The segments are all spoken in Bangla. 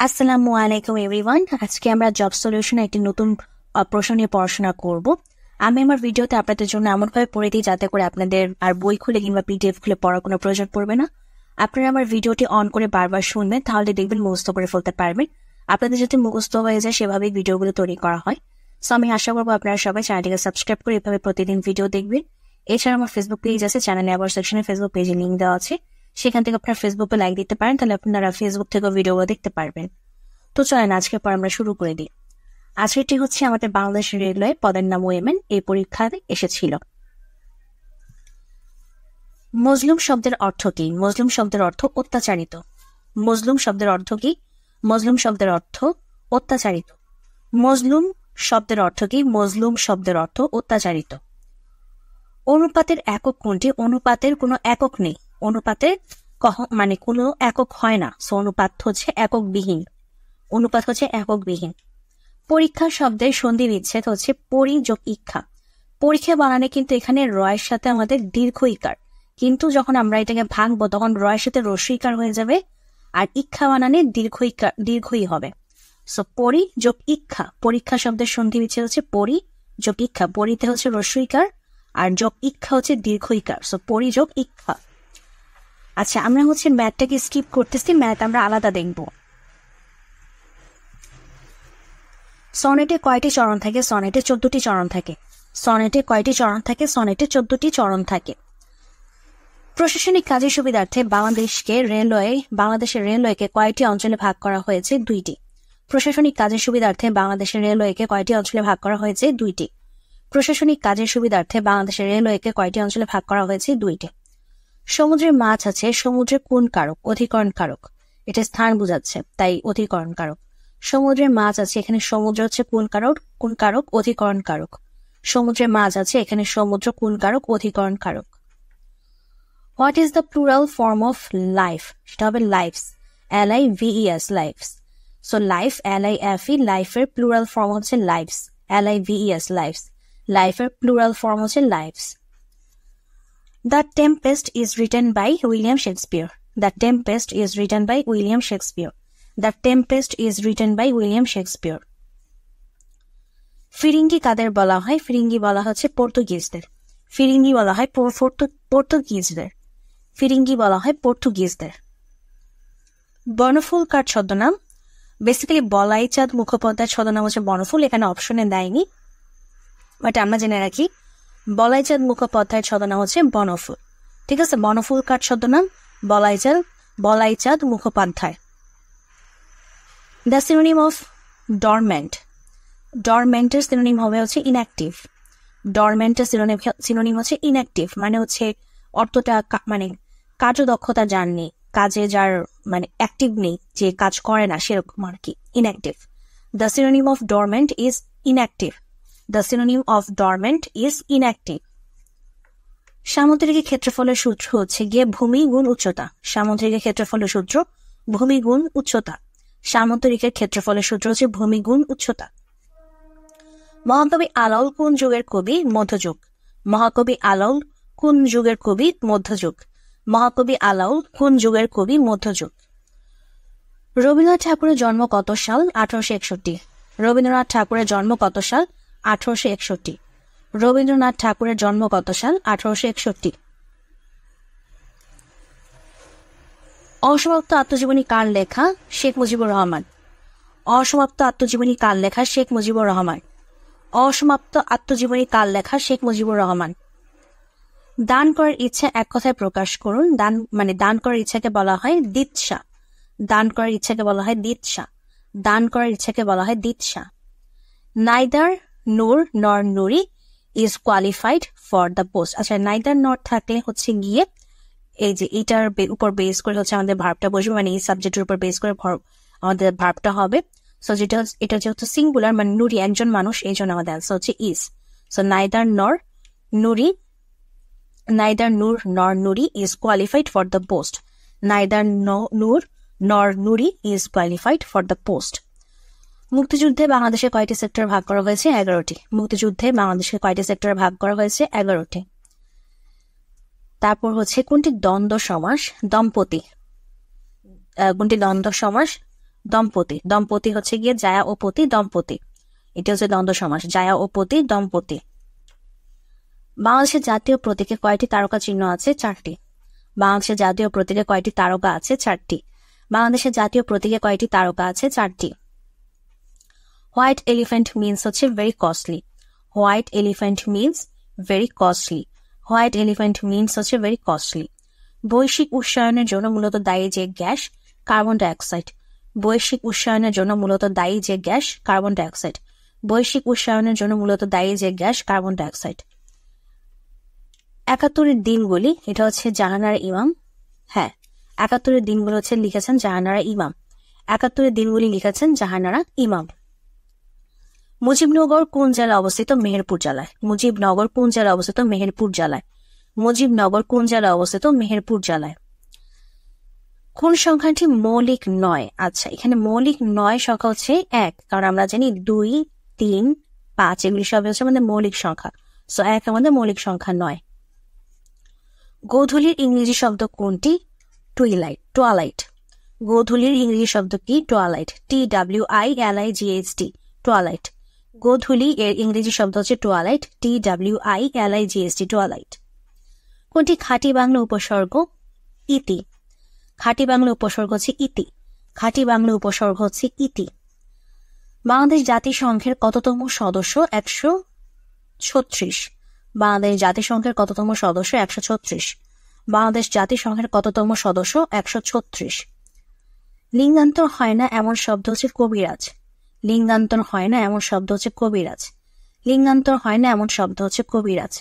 আসসালামু আলাইকুম এভরিওয়ান। আজকে আমরা জব সলিউশনে একটি নতুন প্রশ্ন নিয়ে পড়াশোনা করব। আমি আমার ভিডিওতে আপনাদের জন্য এমনভাবে পড়ে দিই যাতে করে আপনাদের আর বই খুলে কিংবা পিডিএফ খুলে পড়ার কোনো প্রয়োজন পড়বে না। আপনারা আমার ভিডিওটি অন করে বারবার শুনবেন, তাহলে দেখবেন মুখস্থ করে ফেলতে পারবেন। আপনাদের যাতে মুখস্থ হয়ে যায় সেভাবেই ভিডিওগুলো তৈরি করা হয়। সো আমি আশা করবো আপনারা সবাই চ্যানেলটিকে সাবস্ক্রাইব করে এভাবে প্রতিদিন ভিডিও দেখবেন। এছাড়া আমার ফেসবুক পেজ আছে, চ্যানেলে আবার সেকশনে ফেসবুক পেজে লিঙ্ক দেওয়া আছে, সেখান থেকে আপনারা ফেসবুকে লাইক দিতে পারেন, তাহলে আপনারা ফেসবুক থেকে ভিডিওগুলো দেখতে পারবেন। তো চলেন আজকের পর আমরা শুরু করে দিই। আজকেরটি হচ্ছে আমাদের বাংলাদেশ রেলওয়ে পদের নাম ওয়েমেন, এই পরীক্ষায় এসেছিল। মজলুম শব্দের অর্থ কি? মজলুম শব্দের অর্থ অত্যাচারিত। মজলুম শব্দের অর্থ কি? মজলুম শব্দের অর্থ অত্যাচারিত। মজলুম শব্দের অর্থ কি? মজলুম শব্দের অর্থ অত্যাচারিত। অনুপাতের একক কোনটি? অনুপাতের কোনো একক নেই। অনুপাতের মানে কোনো একক হয় না, সো অনুপাত হচ্ছে এককবিহীন। অনুপাত হচ্ছে এককবিহীন। পরীক্ষা শব্দের সন্ধি বিচ্ছেদ হচ্ছে পরি যোগ ইক্ষা। পরীক্ষা বানানে কিন্তু এখানে রয়ের সাথে আমাদের দীর্ঘ ইকার, কিন্তু যখন আমরা এটাকে ভাঙবো তখন রয়ের সাথে রস্য ইকার হয়ে যাবে, আর ইক্ষা বানানে দীর্ঘই হবে। সো পরি যোগ ইক্ষা, পরীক্ষা শব্দের সন্ধি বিচ্ছেদ হচ্ছে পরি যোগ ইক্ষা। পরিতে হচ্ছে রস্য ইকার আর যোগ ইক্ষা হচ্ছে দীর্ঘ ইকার, সো পরি যোগ ইক্ষা। আচ্ছা, আমরা হচ্ছে ম্যাথটাকে স্কিপ করতেছি, ম্যাথ আমরা আলাদা দেখবো। সনেটে কয়টি চরণ থাকে? সনেটে 14টি চরণ থাকে। সনেটে কয়টি চরণ থাকে? সনেটে 14টি চরণ থাকে। প্রশাসনিক কাজের সুবিধার্থে বাংলাদেশের রেলওয়েকে কয়টি অঞ্চলে ভাগ করা হয়েছে? 2টি। প্রশাসনিক কাজের সুবিধার্থে বাংলাদেশের রেলওয়েকে কয়টি অঞ্চলে ভাগ করা হয়েছে? 2টি। প্রশাসনিক কাজের সুবিধার্থে বাংলাদেশের রেলওয়েকে কয়টি অঞ্চলে ভাগ করা হয়েছে? 2টি। সমুদ্রের মাছ আছে, সমুদ্রে কোন কারক? অধিকরণ কারক। এটা স্থান বোঝাচ্ছে, তাই অধিকরণ কারক। সমুদ্রের মাছ আছে, এখানে সমুদ্র হচ্ছে কোন কারক? কোন কারক? অধিকরণ কারক। সমুদ্রের মাছ আছে, এখানে সমুদ্র কোন কারক? অধিকরণ কারক। What is the plural form of life? সেটা হবে lifes, LIVES, lifes. So life, LIFE, লাইফের প্লুরাল ফর্ম হচ্ছে লাইফস, LIVES, লাইফস। লাইফের প্লুরাল ফর্ম হচ্ছে lifes. The Tempest is written by William Shakespeare. The Tempest is written by William Shakespeare. The Tempest is written by William Shakespeare. ফিরিঙ্গি কাদের বলা হয়? ফিরিঙ্গি বলা হচ্ছে পর্তুগিজদের। ফিরিঙ্গি বলা হয় পর্তুগিজদের। ফিরিঙ্গি বলা হয় পর্তুগিজদের। বনফুল কার ছদ্মনাম? বেসিক্যালি বলাইচাঁদ মুখোপাধ্যায়ের ছদ্মনাম হচ্ছে বনফুল, এখানে অপশনে দেয়নি, বাট আমরা জেনে রাখি বলাইচাঁদ মুখোপাধ্যায়ের ছদ্মনাম হচ্ছে বনফুল। ঠিক আছে, বনফুল কার ছদ্মনাম? Balaichand Mukhopadhyay. The synonym of dormant. ডরমেন্টের সিনোনিম হবে হচ্ছে ইনঅ্যাক্টিভ। ডরমেন্টের সিনোনিম হচ্ছে ইনঅ্যাক্টিভ, মানে হচ্ছে অর্থটা মানে কার্যদক্ষতা যার নেই, কাজে যার মানে অ্যাক্টিভ নেই, যে কাজ করে না সেরকম আর কি, inactive. The synonym of dormant is inactive. The synonym of dormant is inactive. সামুদ্রিক ক্ষেত্রফলের সূত্র হচ্ছে গিয়ে ভূমি গুণ উচ্চতা। সামুদ্রিক ক্ষেত্রফলের সূত্র ভূমি গুণ উচ্চতা। সামুদ্রিকের ক্ষেত্রফলের সূত্র হচ্ছে ভূমি গুণ উচ্চতা। মহাকবি আলাউল কোন যুগের কবি? মধ্যযুগ। মহাকবি আলাউল কোন যুগের কবি? মধ্যযুগ। মহাকবি আলাউল কোন যুগের কবি? মধ্যযুগ। রবীন্দ্রনাথ ঠাকুরের জন্ম কত সাল? 1861। রবীন্দ্রনাথ ঠাকুরের জন্ম কত সাল? 1861। রবীন্দ্রনাথ ঠাকুরের জন্ম কত সাল? 1861। অসমাপ্ত আত্মজীবনী কার লেখা? শেখ মুজিবুর রহমান। অসমাপ্ত আত্মজীবনী কার লেখা? শেখ মুজিবুর রহমান। অসমাপ্ত আত্মজীবনী কার লেখা? শেখ মুজিবুর রহমান। দান করার ইচ্ছা এক কথায় প্রকাশ করুন। দান করার ইচ্ছাকে বলা হয় দিৎসা। দান করার ইচ্ছাকে বলা হয় দিৎসা। দান করার ইচ্ছাকে বলা হয় দিৎসা। Neither Nur nor Nuri is qualified for the post. আচ্ছা, নাইদার নর থাকলে হচ্ছে গিয়ে এই যে এটার উপর বেস করে হচ্ছে আমাদের ভার্বটা বসবে, মানে এই সাবজেক্টের উপর বেস করে আমাদের ভার্বটা হবে। সো এটা যেহেতু সিঙ্গুলার, মানে নুরি একজন মানুষ, এই জন্য আমাদের অ্যান্সার হচ্ছে is. So neither nor Nuri is qualified for the post. Neither Nur nor Nuri is qualified for the post. মুক্তিযুদ্ধে বাংলাদেশে কয়টি সেক্টর ভাগ করা হয়েছে? 11টি। মুক্তিযুদ্ধে বাংলাদেশে কয়টি সেক্টরে ভাগ করা হয়েছে? 11টি। তারপর হচ্ছে কোনটি দ্বন্দ্ব সমাস? দম্পতি। কোনটি দ্বন্দ্ব সমাস? দম্পতি, দম্পতি হচ্ছে গিয়ে জায়া ও পতি, দম্পতি। এটা হচ্ছে দ্বন্দ্ব সমাস, জায়া ও পতি, দম্পতি। বাংলাদেশের জাতীয় প্রতীকে কয়টি তারকা চিহ্ন আছে? 4টি। বাংলাদেশের জাতীয় প্রতীকে কয়টি তারকা আছে? 4টি। বাংলাদেশের জাতীয় প্রতীকে কয়টি তারকা আছে? 4টি। হোয়াইট এলিফ্যান্ট মিন্স হচ্ছে very costly. White elephant means very costly. White elephant means হচ্ছে ভেরি কস্টলি। বৈশ্বিক উষ্ণায়নের জন্য মূলত দায়ী যে গ্যাস? Carbon dioxide. বৈশ্বিক উষ্ণায়নের জন্য মূলত দায়ী যে গ্যাস? Carbon dioxide. বৈশ্বিক উষ্ণায়নের জন্য মূলত দায়ী যে গ্যাস? Carbon dioxide. 71 দিনগুলি, এটা হচ্ছে জাহানারা ইমাম। হ্যাঁ, 71 দিনগুলো হচ্ছে লিখেছেন জাহানারা ইমাম। 71 দিনগুলি লিখেছেন জাহানারা ইমাম। মুজিবনগর কোন জেলায় অবস্থিত? মেহেরপুর জেলায়। মুজিবনগর কোন জেলায় অবস্থিত? মেহেরপুর জেলায়। মুজিবনগর কোন জেলায় অবস্থিত? মেহেরপুর জেলায়। কোন সংখ্যাটি মৌলিক নয়? আচ্ছা, এখানে মৌলিক নয় সংখ্যা হচ্ছে 1, কারণ আমরা জানি 2, 3, 5 এগুলি সব হচ্ছে আমাদের মৌলিক সংখ্যা। সো 1 আমাদের মৌলিক সংখ্যা নয়। গোধূলির ইংরেজি শব্দ কোনটি? টুইলাইট, টোয়ালাইট। গোধূলির ইংরেজি শব্দ কি? টোয়ালাইট, TWILIGHT, টোয়ালাইট। গোধূলি এর ইংরেজি শব্দ হচ্ছে টোয়ালাইট, TWILIGHT, টোয়ালাইট। কোনটি খাঁটি বাংলা উপসর্গ? ইতি। খাঁটি বাংলা উপসর্গ হচ্ছে ইতি। খাঁটি বাংলা উপসর্গ হচ্ছে ইতি। বাংলাদেশ জাতিসংঘের কততম সদস্য? 136। বাংলাদেশ জাতিসংঘের কততম সদস্য? 136। বাংলাদেশ জাতিসংঘের কততম সদস্য? 136। লিঙ্গান্তর হয় না এমন শব্দ হচ্ছে কবিরাজ। লিঙ্গান্তর হয় না এমন শব্দ হচ্ছে কবিরাজ। লিঙ্গান্তর হয় না এমন শব্দ হচ্ছে কবিরাজ।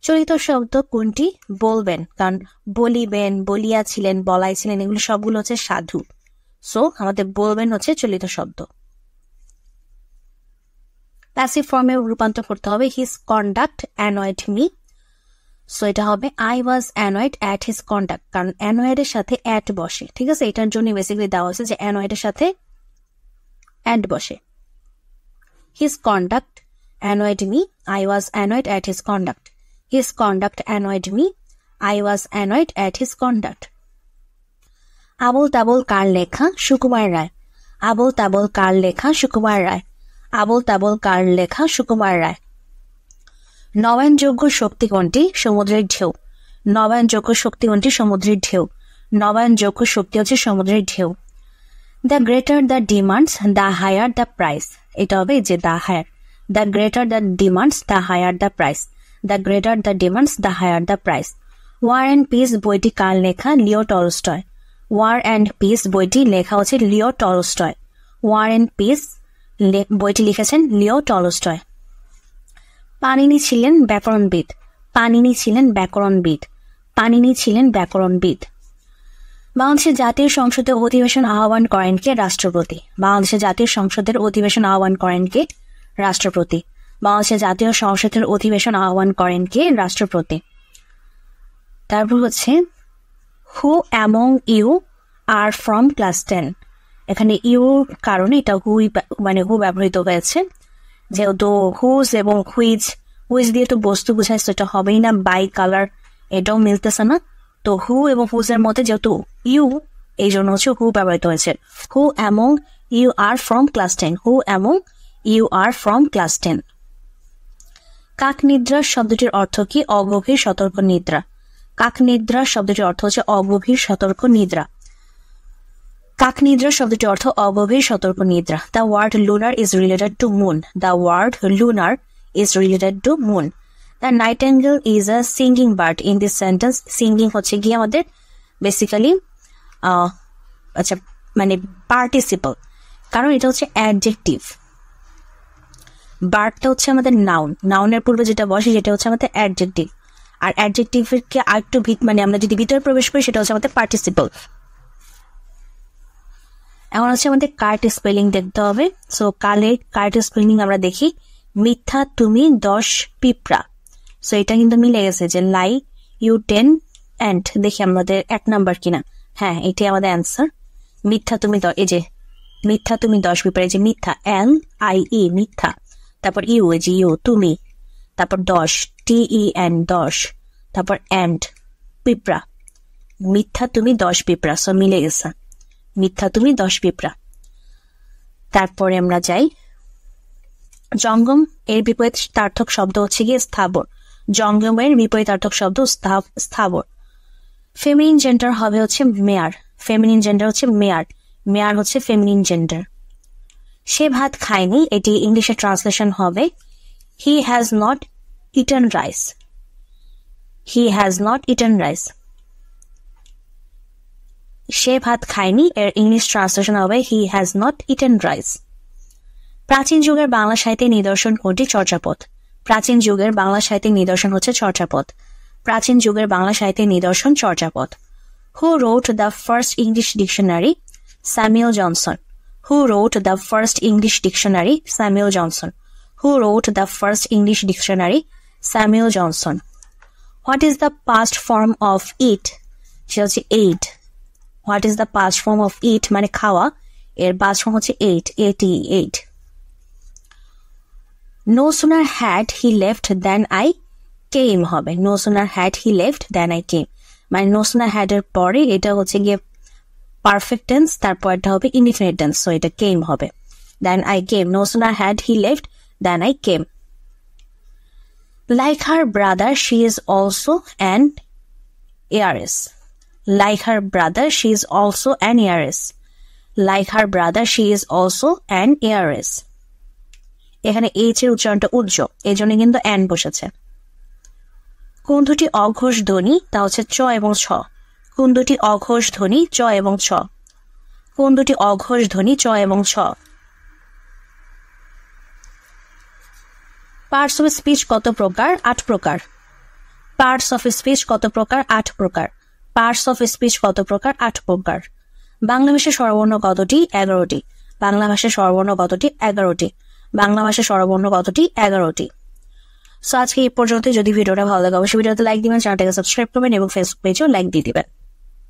চলিত শব্দ কোনটি? বলবেন, কারণ বলিবেন, বলিয়াছিলেন, বলাইছিলেন এগুলো সবগুলো হচ্ছে সাধু। সো আমাদের বলবেন হচ্ছে চলিত শব্দ। প্যাসিভ ফর্মে রূপান্তর করতে হবে his conduct annoyed me. So এটা হবে I was annoyed at his conduct, কারণ অ্যানয়েড এর সাথে অ্যাট বসে। ঠিক আছে, এটার জন্য বেসিক্যালি দেওয়া হয়েছে যে অ্যানয়েড এর সাথে অ্যাট বসে। His conduct annoyed me, I was annoyed at his conduct. His conduct annoyed me. I was annoyed at his conduct. Abol Tabol কার লেখা? সুকুমার রায়। আবোল তাবোল কার লেখা? সুকুমার রায়। আবোল তাবোল কার লেখা? সুকুমার রায়। নবায়নযোগ্য শক্তি কোনটি? সমুদ্রের ঢেউ। নবায়নযোগ্য শক্তি কোনটি? সমুদ্রের ঢেউ। নবায়নযোগ্য শক্তি হচ্ছে সমুদ্রের ঢেউ। The greater the demands the higher the price. এটা হবে যে the higher. The greater the demands the higher the price. The greater the demands, the higher the price. War and Peace বইটি কার লেখা? Leo Tolstoy. War and Peace বইটি লেখা হচ্ছে Leo Tolstoy. War and Peace বইটি লিখেছেন লিও টলস্টয়। পানিনি ছিলেন ব্যাকরণবিদ। পানিনি ছিলেন ব্যাকরণবিদ। পানিনি ছিলেন ব্যাকরণবিদ। বাংলাদেশের জাতীয় সংসদের অধিবেশন আহ্বান করেন কে? রাষ্ট্রপতি। বাংলাদেশের জাতীয় সংসদের অধিবেশন আহ্বান করেন কে? রাষ্ট্রপতি। বাংলাদেশের জাতীয় সংসদের অধিবেশন আহ্বান করেন কে? রাষ্ট্রপতি। তারপর হচ্ছে who among you are from class 10। এখানে ইউর কারণে এটা হু ব্যবহৃত হয়েছে, যেহেতু হুজ এবং হুইজ দিয়ে তো বস্তু বোঝায়, সেটা হবেই না। বাই কালার এটাও মিলতেছে না। তো হু এবং হুজের মধ্যে যেহেতু ইউ, এই জন্য হচ্ছে হু ব্যবহৃত হয়েছে। Who among you are from class 10। Who among you are from class 10। কাকনিদ্রা শব্দটির অর্থ কি? অগভীর সতর্ক নিদ্রা। কাকনিদ্রা শব্দটির অর্থ হচ্ছে অগভীর সতর্ক নিদ্রা। কাকনিদ্রা শব্দটির অর্থ অগভীর সতর্ক নিদ্রা। The word lunar is related to moon. The word lunar is related to moon. The nightingale is a singing bird in this sentence. Singing হচ্ছে গিয়ে আমাদের বেসিক্যালি আচ্ছা মানে পার্টিসিপল, কারণ এটা হচ্ছে অ্যাডজেক্টিভ। বার্ডটা হচ্ছে আমাদের নাউন। নাউনের পূর্বে যেটা বসে সেটা হচ্ছে আমাদের অ্যাডজেক্টিভ। আর অ্যাডজেক্টিভের কে আরেকটু মানে আমরা যদি ভিতরে প্রবেশ করি সেটা হচ্ছে আমাদের পার্টিসিপল। এখন হচ্ছে আমাদের কার্ট স্পেলিং দেখতে হবে। সো কার্ট স্পেলিং আমরা দেখি। মিথ্যা তুমি 10 পিঁপড়া। সো এটা কিন্তু মিলে গেছে যে লাই ইউ 10 অ্যান্ড। দেখি আমাদের 1 নাম্বার কিনা। হ্যাঁ, এটাই আমাদের অ্যান্সার। মিথ্যা তুমি এই যে মিথ্যা তুমি 10 পিঁপড়া, এই যে মিথ্যা LIE মিথ্যা, তারপর ইউ এই যে ইউ তুমি, তারপর 10 TEN 10, তারপর অ্যান্ড পিঁপড়া। মিথ্যা তুমি 10 পিঁপড়া। সো মিলে গেছে। মিথ্যা তুমি 10 পিঁপড়া। তারপরে আমরা যাই জঙ্গম এর বিপরীতার্থক শব্দ হচ্ছে গিয়ে স্থাবর। জঙ্গমের বিপরীতার্থক শব্দ স্থাবর। ফেমিনিন জেন্ডার হবে হচ্ছে মেয়ার। ফেমিনিন জেন্ডার হচ্ছে মেয়ার। মেয়ার হচ্ছে ফেমিনিন জেন্ডার। সে ভাত খায়নি, এটি ইংলিশে ট্রান্সলেশন হবে he has not eaten rice. He has not eaten rice. সে ভাত খায়নি এর ইংলিশ ট্রান্সলেশন হবে he has not eaten rice. প্রাচীন যুগের বাংলা সাহিত্যের নিদর্শন কোনটি? চর্যাপদ। প্রাচীন যুগের বাংলা সাহিত্যের নিদর্শন হচ্ছে চর্যাপদ। প্রাচীন যুগের বাংলা সাহিত্যের নিদর্শন Charyapada. Who wrote the first English dictionary? Samuel Johnson. Who wrote the first English dictionary? Samuel Johnson. Who wrote the first English dictionary? Samuel Johnson. What is the past form of eat? সে হচ্ছে ate. What is the past form of eat? মানে খাওয়া, এর past form হচ্ছে ate. ate. No sooner had he left than I came হবে। No sooner had he left than I came, মানে no sooner had এর পরে এটা হচ্ছে গিয়ে পারফেক্ট টেন্স, তারপর এটা হবে ইনডিফিনিট টেন্স, সো এটা কেম হবে। Then I came, no sooner had he left then I came. Like her brother she is also an heiress. Like her brother she is also an heiress. Like her brother she is also an heiress. এখানে এইচ এর উচ্চারণটা উজ্জ, এই জন্য কিন্তু অ্যান বসেছে। কোন দুটি অঘোষ ধ্বনি? তা হচ্ছে চ এবং ছ। কোন দুটি অঘোষ ধ্বনি? চ এবং ছ। কোন দুটি অঘোষ ধ্বনি? চ এবং ছ। পার্টস অফ স্পিচ কত প্রকার? 8 প্রকার। পার্টস অফ স্পিচ কত প্রকার? 8 প্রকার। পার্টস অফ স্পিচ কত প্রকার? 8 প্রকার। বাংলা ভাষায় স্বরবর্ণ কতটি? 11টি। বাংলা ভাষায় স্বরবর্ণ কতটি? 11টি। বাংলা ভাষায় স্বরবর্ণ কতটি? 11টি। সো আজকে এই পর্যন্ত। যদি ভিডিওটা ভালো লাগে অবশ্যই ভিডিওতে লাইক দিবেন, চ্যানেলটাকে সাবস্ক্রাইব করবেন এবং ফেসবুক পেজেও লাইক দিয়ে দিবেন।